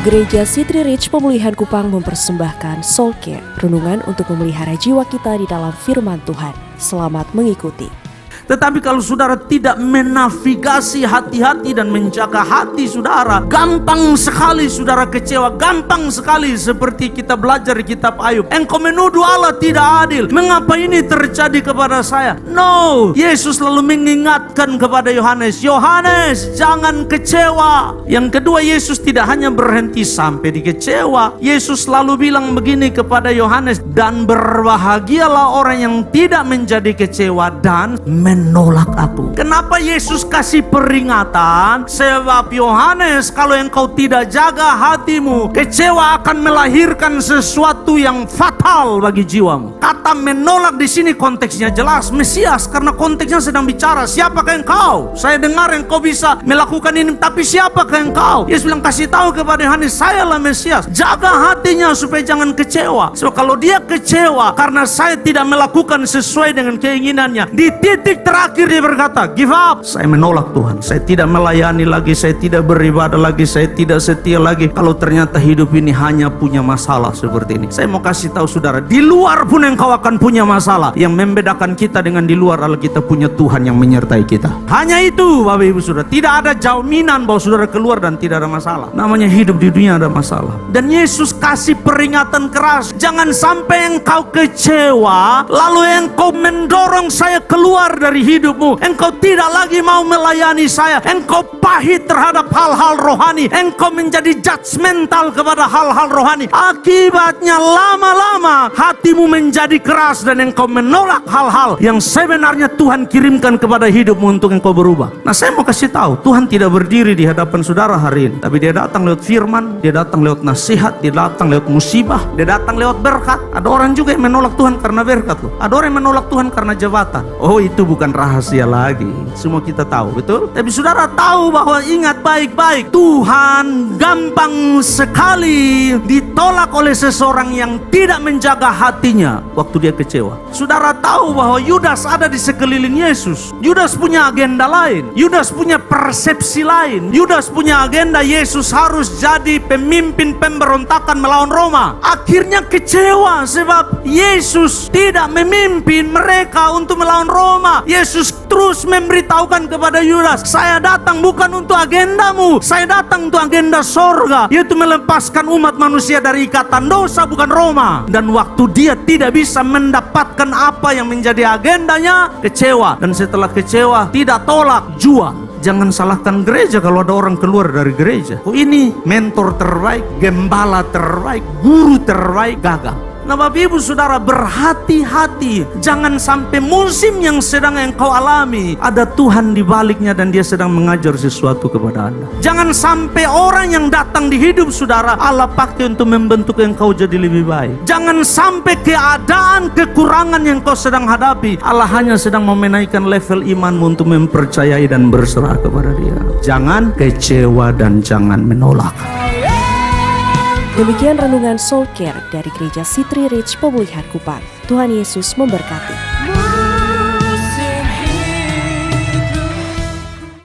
Gereja City Reach Pemulihan Kupang mempersembahkan Soul Care, renungan untuk memelihara jiwa kita di dalam firman Tuhan. Selamat mengikuti. Tetapi kalau saudara tidak menavigasi hati-hati dan menjaga hati saudara, gampang sekali saudara kecewa, gampang sekali seperti kita belajar di kitab Ayub. Engkau menuduh Allah tidak adil. Mengapa ini terjadi kepada saya? No, Yesus lalu mengingatkan kepada Yohanes, Yohanes jangan kecewa. Yang kedua, Yesus tidak hanya berhenti sampai di kecewa. Yesus lalu bilang begini kepada Yohanes, dan berbahagialah orang yang tidak menjadi kecewa dan menolak aku. Kenapa Yesus kasih peringatan? Sebab Yohanes, kalau engkau tidak jaga hatimu, kecewa akan melahirkan sesuatu yang fatal bagi jiwamu. Kata menolak di sini konteksnya jelas Mesias, karena konteksnya sedang bicara siapakah engkau? Saya dengar engkau bisa melakukan ini, tapi siapakah engkau? Yesus bilang kasih tahu kepada Yohanes, sayalah Mesias. Jaga hatinya supaya jangan kecewa. So kalau dia kecewa karena saya tidak melakukan sesuai dengan keinginannya, di titik terakhir dia berkata, give up. Saya menolak Tuhan. Saya tidak melayani lagi. Saya tidak beribadah lagi. Saya tidak setia lagi. Kalau ternyata hidup ini hanya punya masalah seperti ini. Saya mau kasih tahu saudara, di luar pun engkau akan punya masalah. Yang membedakan kita dengan di luar adalah kita punya Tuhan yang menyertai kita. Hanya itu Bapak Ibu Saudara. Tidak ada jaminan bahwa saudara keluar dan tidak ada masalah. Namanya hidup di dunia ada masalah. Dan Yesus kasih peringatan keras. Jangan sampai engkau kecewa lalu engkau mendorong saya keluar dari hidupmu. Engkau tidak lagi mau melayani saya. Engkau pahit terhadap hal-hal rohani. Engkau menjadi judgmental kepada hal-hal rohani. Akibatnya lama-lama hatimu menjadi keras dan engkau menolak hal-hal yang sebenarnya Tuhan kirimkan kepada hidupmu untuk engkau berubah. Nah, saya mau kasih tahu, Tuhan tidak berdiri di hadapan saudara hari ini, tapi dia datang lewat firman, dia datang lewat nasihat, dia datang lewat musibah, dia datang lewat berkat. Ada orang juga yang menolak Tuhan karena berkat loh. Ada orang yang menolak Tuhan karena jabatan. Oh, itu bukan rahasia lagi. Semua kita tahu, betul? Tapi saudara tahu bahwa ingat baik-baik, Tuhan gampang sekali ditolak oleh seseorang yang tidak menjaga hatinya waktu dia kecewa. Saudara tahu bahwa Yudas ada di sekeliling Yesus. Yudas punya agenda lain. Yudas punya persepsi lain. Yudas punya agenda Yesus harus jadi pemimpin pemberontakan melawan Roma. Akhirnya kecewa sebab Yesus tidak memimpin mereka untuk melawan Roma. Yesus terus memberitahukan kepada Yudas, saya datang bukan untuk agendamu, saya datang untuk agenda sorga, yaitu melepaskan umat manusia dari ikatan dosa, bukan Roma. Dan waktu dia tidak bisa mendapatkan apa yang menjadi agendanya, kecewa. Dan setelah kecewa, tidak tolak, jual. Jangan salahkan gereja kalau ada orang keluar dari gereja. Oh, ini mentor terbaik, gembala terbaik, guru terbaik gagal. Nah, Bapak Ibu Saudara, berhati-hati. Jangan sampai musim yang sedang engkau alami ada Tuhan di baliknya dan dia sedang mengajar sesuatu kepada Anda. Jangan sampai orang yang datang di hidup saudara Allah pakai untuk membentuk engkau jadi lebih baik. Jangan sampai keadaan kekurangan yang kau sedang hadapi Allah hanya sedang menaikkan level imanmu untuk mempercayai dan berserah kepada Dia. Jangan kecewa dan jangan menolak. Demikian renungan Soul Care dari Gereja City Reach Pemulihan Kupang. Tuhan Yesus memberkati.